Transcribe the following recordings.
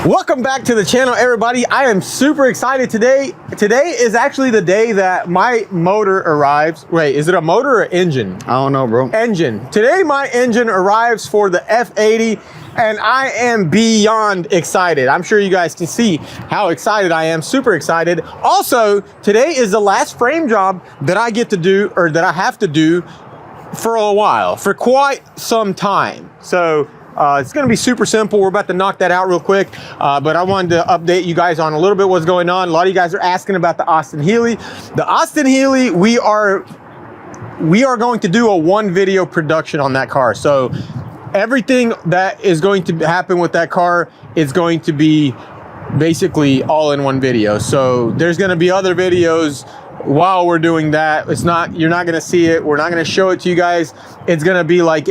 Welcome back to the channel, everybody. I am super excited today. Today is actually the day that my motor arrives. Wait, is it a motor or engine? I don't know, bro. Engine. Today my engine arrives for the F80 and I am beyond excited. I'm sure you guys can see how excited I am, super excited. Also, today is the last frame job that I get to do, or that I have to do for a while, for quite some time. So it's gonna be super simple. We're about to knock that out real quick, but I wanted to update you guys on a little bit what's going on. A lot of you guys are asking about the Austin Healey. The Austin Healey, we are going to do a one video production on that car. So everything that is going to happen with that car is going to be basically all in one video. So there's gonna be other videos while we're doing that. You're not gonna see it. We're not gonna show it to you guys. It's gonna be like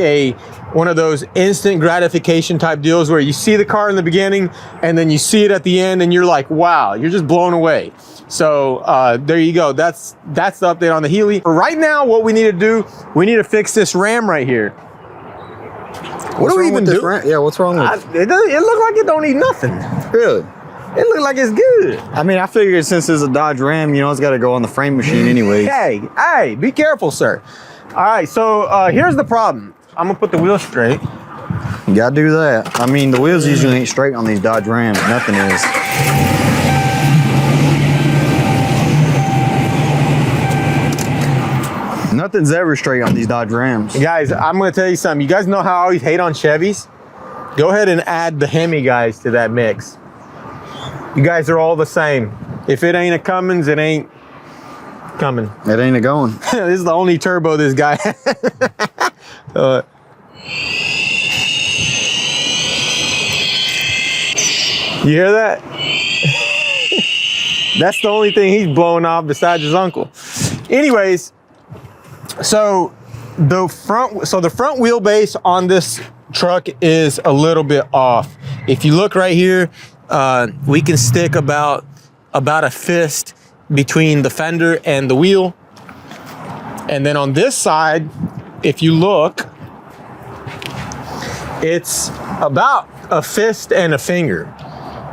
one of those instant gratification type deals where you see the car in the beginning and then you see it at the end and you're like, wow, you're just blown away. So there you go. That's the update on the Healey. Right now, what we need to do, we need to fix this ram right here. What do we even do? Yeah, what's wrong with it? It looks like it don't need nothing. Really? It looks like it's good. I mean, I figured since it's a Dodge Ram, you know, it's got to go on the frame machine anyway. Hey, be careful, sir. All right, so here's the problem. I'm gonna put the wheels straight. You gotta do that. I mean, the wheels usually ain't straight on these Dodge Rams. Nothing is. Nothing's ever straight on these Dodge Rams. Guys, I'm gonna tell you something. You guys know how I always hate on Chevys? Go ahead and add the Hemi guys to that mix. You guys are all the same. If it ain't a Cummins, it ain't coming. It ain't a going. This is the only turbo this guy has. You hear that? That's the only thing he's blowing off besides his uncle. Anyways, so the front wheelbase on this truck is a little bit off. If you look right here, we can stick about a fist between the fender and the wheel. And then on this side, if you look, it's about a fist and a finger.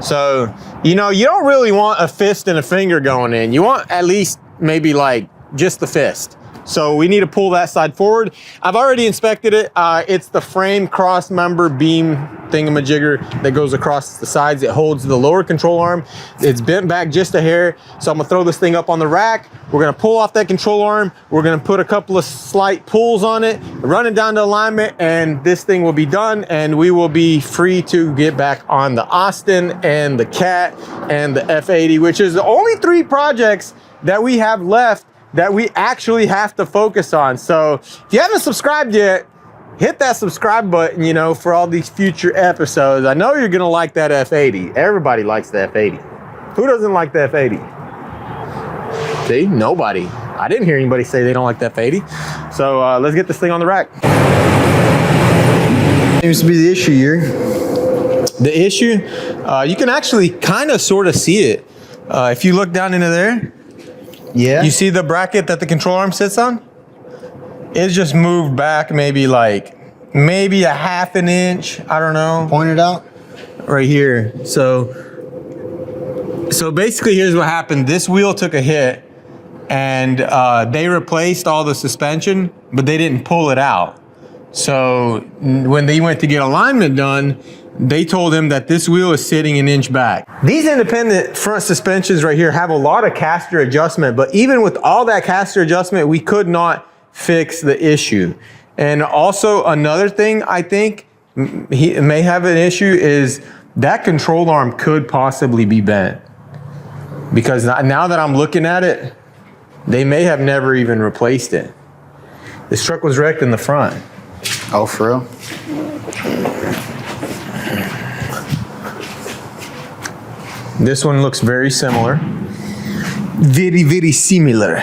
So, you know, you don't really want a fist and a finger going in. You want at least maybe like just the fist. So we need to pull that side forward. I've already inspected it. It's the frame cross member beam thingamajigger that goes across the sides. It holds the lower control arm. It's bent back just a hair. So I'm gonna throw this thing up on the rack. We're gonna pull off that control arm. We're gonna put a couple of slight pulls on it, run it down to alignment, and this thing will be done. And we will be free to get back on the Austin and the Cat and the F80, which is the only 3 projects that we have left that we actually have to focus on. So if you haven't subscribed yet, hit that subscribe button, you know, for all these future episodes. I know you're gonna like that F80. Everybody likes the F80. Who doesn't like the F80? See, nobody. I didn't hear anybody say they don't like the F80. So let's get this thing on the rack. Seems to be the issue here. The issue, you can actually kind of sort of see it. If you look down into there, yeah. You see the bracket that the control arm sits on? It's just moved back maybe a half an inch. I don't know. Point it out. Right here. So basically here's what happened. This wheel took a hit and they replaced all the suspension, but they didn't pull it out. So when they went to get alignment done, they told him that this wheel is sitting an inch back. These independent front suspensions right here have a lot of caster adjustment, but even with all that caster adjustment, we could not fix the issue. And also another thing I think he may have an issue is that control arm could possibly be bent. Because now that I'm looking at it, they may have never even replaced it. This truck was wrecked in the front. Oh, for real? This one looks very similar. Very, very similar.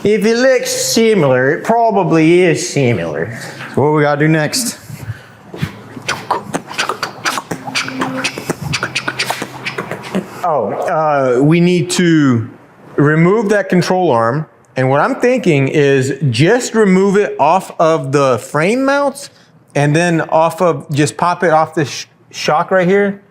If it looks similar, it probably is similar. So what we gotta do next? We need to remove that control arm. And what I'm thinking is just remove it off of the frame mounts and then just pop it off this shock right here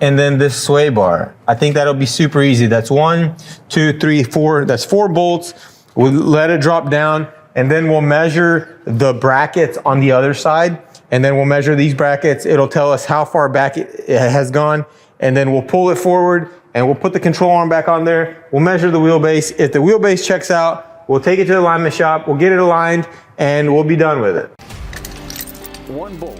and then this sway bar. I think that'll be super easy. That's 1, 2, 3, 4. That's 4 bolts. We'll let it drop down, and then we'll measure the brackets on the other side, and then we'll measure these brackets. It'll tell us how far back it has gone, and then we'll pull it forward, and we'll put the control arm back on there. We'll measure the wheelbase. If the wheelbase checks out, we'll take it to the alignment shop, we'll get it aligned, and we'll be done with it. 1 bolt.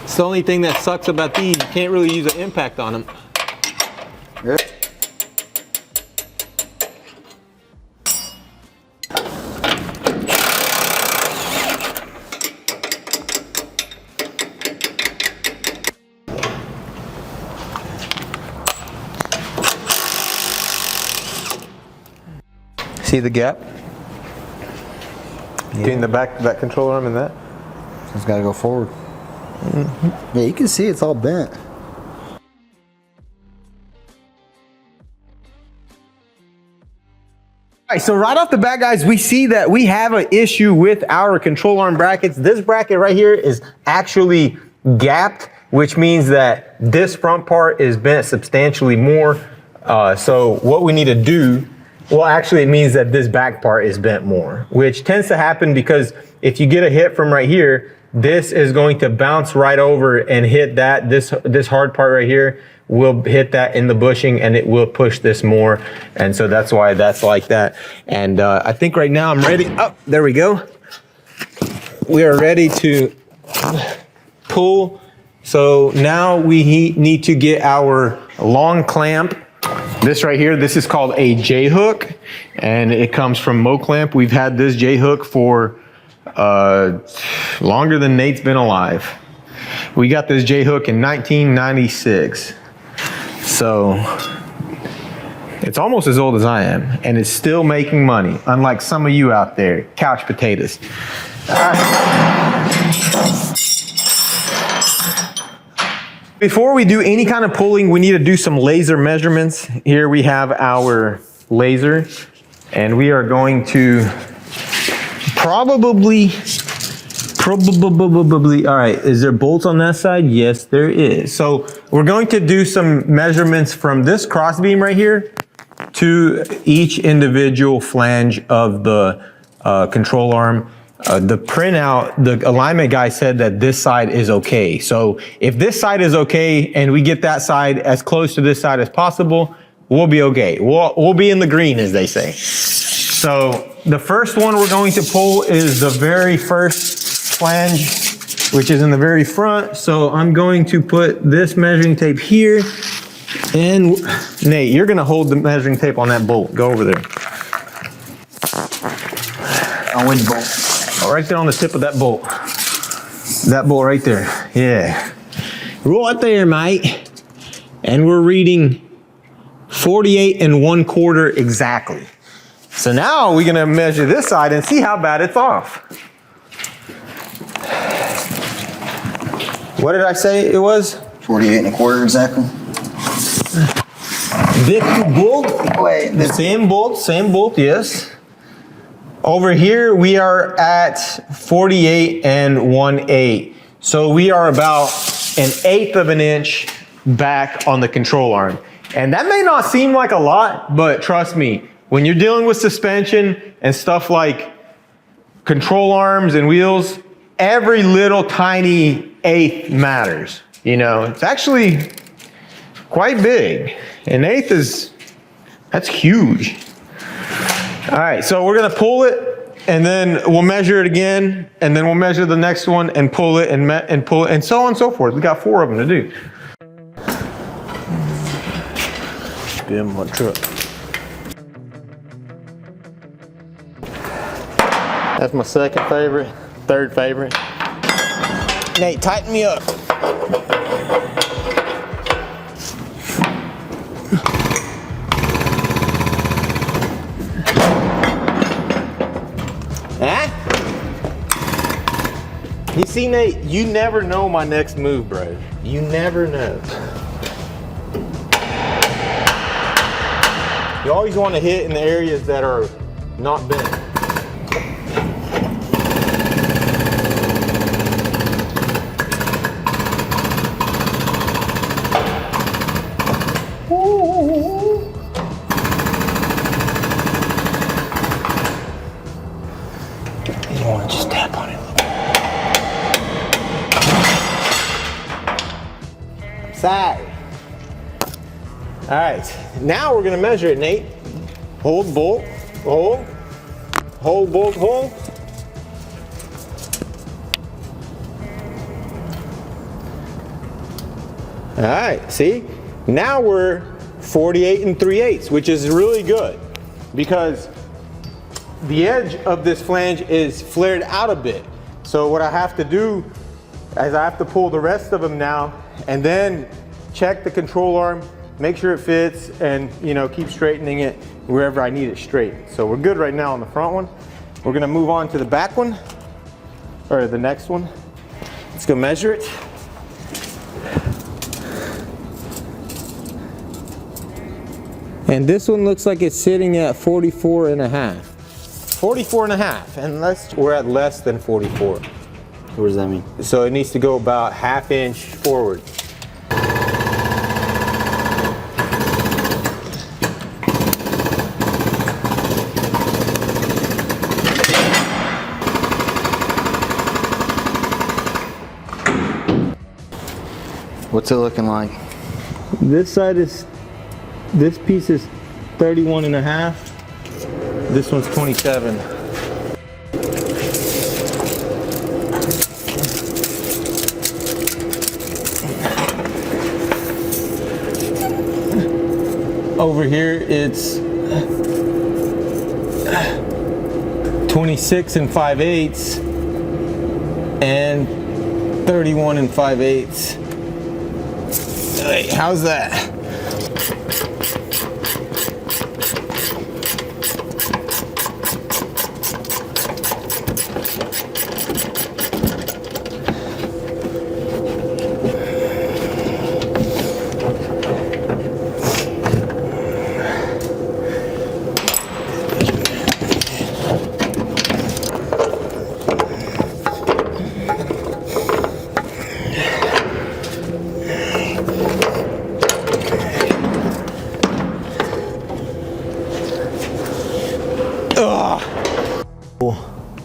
It's the only thing that sucks about these, you can't really use an impact on them. Yeah. See the gap? Between the back control arm and that? It's got to go forward. Mm-hmm. Yeah, you can see it's all bent. All right, so right off the bat, guys, we see that we have an issue with our control arm brackets. This bracket right here is actually gapped, which means that this front part is bent substantially more. So what we need to do, well, actually it means that this back part is bent more, which tends to happen because if you get a hit from right here, this is going to bounce right over and hit that. This hard part right here will hit that in the bushing, and it will push this more. And so that's why that's like that. And I think right now I'm ready. Oh, there we go. We are ready to pull. So now we need to get our long clamp. This right here, this is called a J hook, and it comes from Mo Clamp. We've had this J hook for longer than Nate's been alive. We got this J hook in 1996. So it's almost as old as I am, and it's still making money, unlike some of you out there, couch potatoes. Before we do any kind of pulling, we need to do some laser measurements. Here we have our laser, and we are going to probably, all right, is there bolts on that side? Yes, there is. So we're going to do some measurements from this crossbeam right here to each individual flange of the control arm. The printout, the alignment guy said that this side is okay. So if this side is okay and we get that side as close to this side as possible, we'll be okay. We'll be in the green, as they say. So the first one we're going to pull is the very first flange, which is in the very front. So I'm going to put this measuring tape here, and Nate, you're gonna hold the measuring tape on that bolt. Go over there. On which bolt? Oh, right there on the tip of that bolt. That bolt right there, yeah. Right there, mate. And we're reading 48 1/4 exactly. So now we're gonna measure this side and see how bad it's off. What did I say it was? 48 1/4 exactly. This bolt? Wait, this same bolt, yes. Over here, we are at 48 1/8. So we are about 1/8 of an inch back on the control arm. And that may not seem like a lot, but trust me, when you're dealing with suspension and stuff like control arms and wheels, every little tiny eighth matters. You know, it's actually quite big. An eighth that's huge. All right, so we're gonna pull it, and then we'll measure it again, and then we'll measure the next one and pull it and pull it, and so on and so forth. We got 4 of them to do. Damn, my truck. That's my second favorite, third favorite. Nate, tighten me up. You see, Nate, you never know my next move, bro. You never know. You always want to hit in the areas that are not bent. You want to just tap on it a little bit. Side. All right, now we're gonna measure it, Nate. Hold, bolt, hold, hold, bolt, hold. All right, see? Now we're 48 3/8, which is really good because the edge of this flange is flared out a bit. So what I have to do is I have to pull the rest of them now and then check the control arm, make sure it fits, and keep straightening it wherever I need it straight. So we're good right now on the front one. We're gonna move on to the back one, or the next one. Let's go measure it. And this one looks like it's sitting at 44 and a half. 44 and a half, and we're at less than 44. What does that mean? So it needs to go about 1/2 inch forward. What's it looking like? This piece is 31 and a half. This one's 27. Over here it's 26 and 5/8 and 31 and 5/8. Hey, how's that?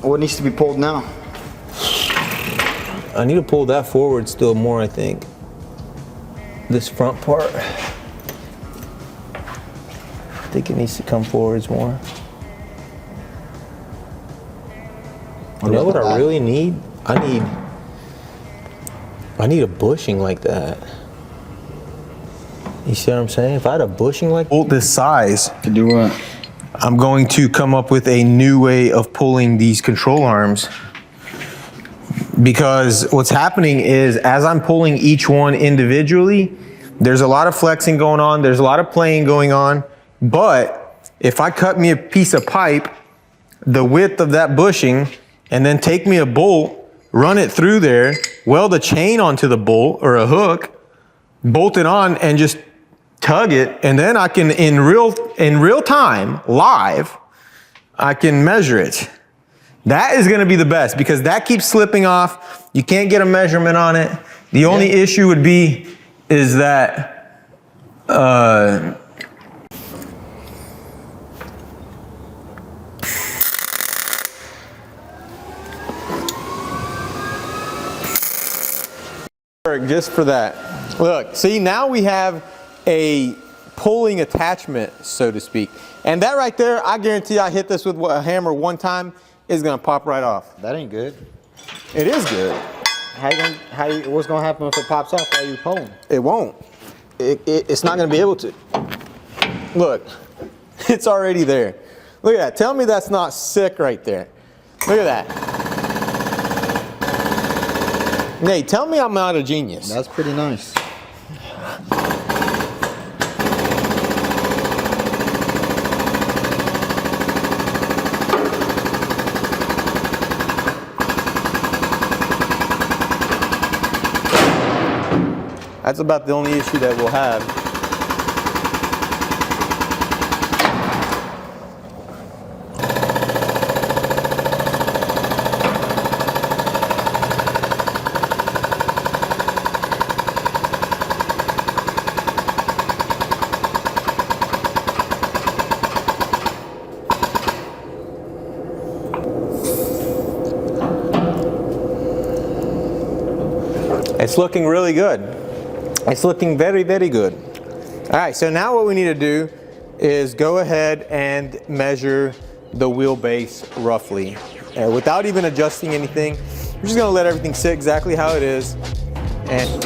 What needs to be pulled now? I need to pull that forward still more, I think. This front part. I think it needs to come forwards more. You know what I really need? I need a bushing like that. You see what I'm saying? If I had a bushing like this size, To do what? I'm going to come up with a new way of pulling these control arms, because what's happening is as I'm pulling each one individually, there's a lot of flexing going on, there's a lot of playing going on, but if I cut me a piece of pipe the width of that bushing and then take me a bolt, run it through there, weld a chain onto the bolt or a hook, bolt it on and just tug it, and then I can in real time, live, I can measure it. That is gonna be the best because that keeps slipping off. You can't get a measurement on it. The only issue would be is that just for that. Look, see, now we have a pulling attachment, so to speak. And that right there, I guarantee I hit this with a hammer one time, it's gonna pop right off. That ain't good. It is good. What's gonna happen if it pops off while you pulling? It won't. It's not gonna be able to. Look, it's already there. Look at that. Tell me that's not sick right there. Look at that. Nate, tell me I'm not a genius. That's pretty nice. That's about the only issue that we'll have. It's looking really good. It's looking very, very good. All right, so now what we need to do is go ahead and measure the wheelbase roughly. Without even adjusting anything, we're just gonna let everything sit exactly how it is. And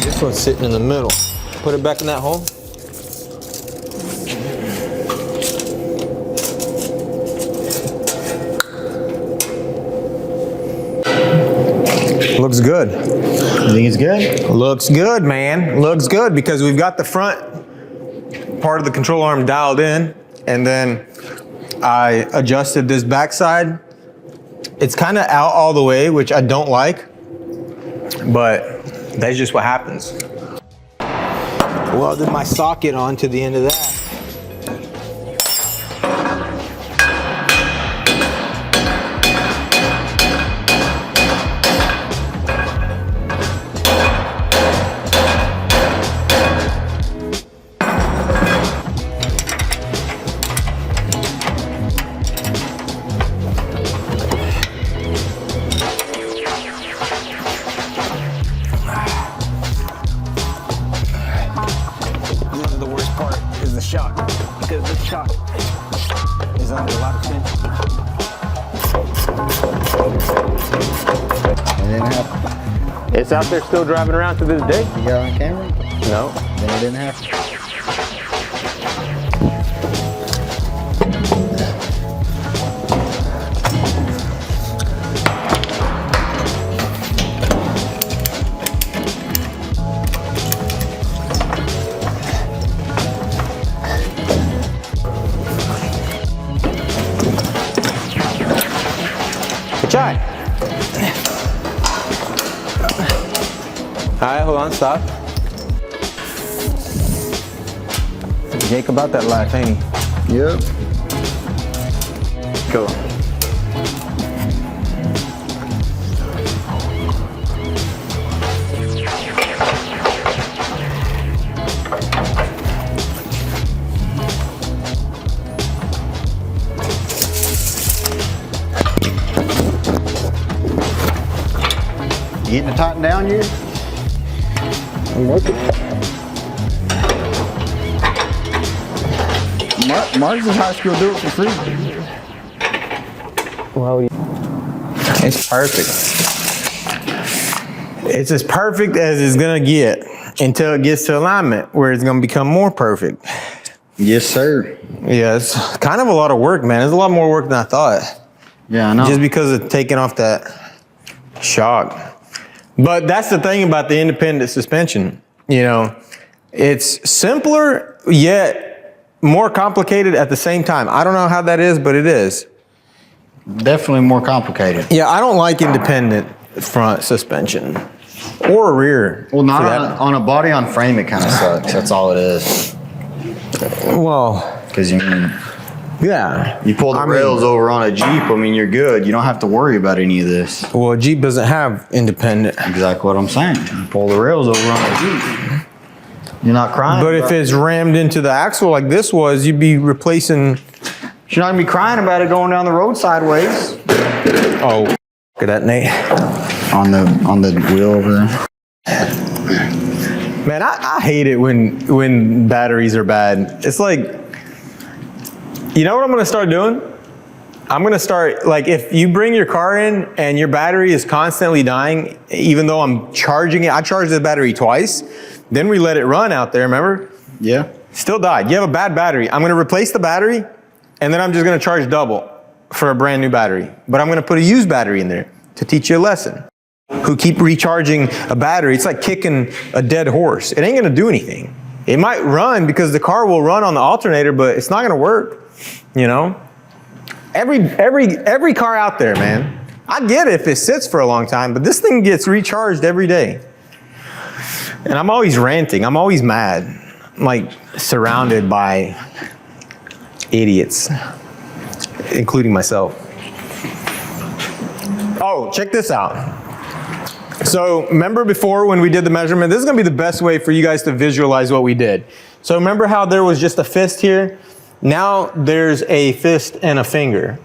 this one's sitting in the middle. Put it back in that hole. Looks good. You think it's good? Looks good, man. Looks good because we've got the front part of the control arm dialed in, and then I adjusted this backside. It's kind of out all the way, which I don't like, but that's just what happens. Welded my socket onto the end of that. Shock, because the shock is under a lot of tension. It didn't happen. It's out there still driving around to this day. You got it on camera? No. Then it didn't happen. Try. All right, hold on, stop. Jake about that life, ain't he? Yep. Cool. You getting it tightened down here? I'm working. Mark's in high school, do it for free. Well, it's perfect. It's as perfect as it's gonna get until it gets to alignment, where it's gonna become more perfect. Yes, sir. Yeah, it's kind of a lot of work, man. It's a lot more work than I thought. Yeah, I know. Just because of taking off that shock. But that's the thing about the independent suspension. You know, it's simpler yet more complicated at the same time. I don't know how that is, but it is. Definitely more complicated. Yeah, I don't like independent front suspension or rear. Well, not on a body on frame, it kind of sucks. That's all it is. Well, Because yeah. you pull the rails over on a Jeep, I mean, you're good. You don't have to worry about any of this. Well, Jeep doesn't have independent. Exactly what I'm saying. You pull the rails over on a Jeep. You're not crying. But if it's rammed into the axle like this was, you'd be replacing. You're not gonna be crying about it going down the road sideways. Oh, look at that, Nate. On the wheel over there. Man, I hate it when batteries are bad. It's like, you know what I'm gonna start doing? I'm gonna start, like, if you bring your car in and your battery is constantly dying, even though I'm charging it, I charged the battery twice, then we let it run out there, remember? Yeah. Still died. You have a bad battery. I'm gonna replace the battery, and then I'm just gonna charge double. for a brand new battery, but I'm gonna put a used battery in there to teach you a lesson. Who keep recharging a battery, it's like kicking a dead horse. It ain't gonna do anything. It might run because the car will run on the alternator, but it's not gonna work, you know? Every car out there, man. I get it if it sits for a long time, but this thing gets recharged every day. And I'm always ranting, I'm always mad. I'm like surrounded by idiots, including myself. Oh, check this out. So remember before when we did the measurement, this is gonna be the best way for you guys to visualize what we did. So remember how there was just a fist here? Now there's a fist and a finger.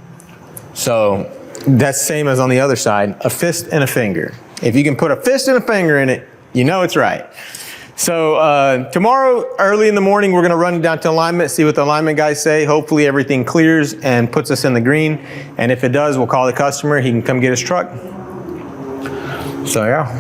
So that's same as on the other side, a fist and a finger. If you can put a fist and a finger in it, you know it's right. So tomorrow, early in the morning, we're gonna run down to alignment, see what the alignment guys say. Hopefully everything clears and puts us in the green. And if it does, we'll call the customer, he can come get his truck. So yeah.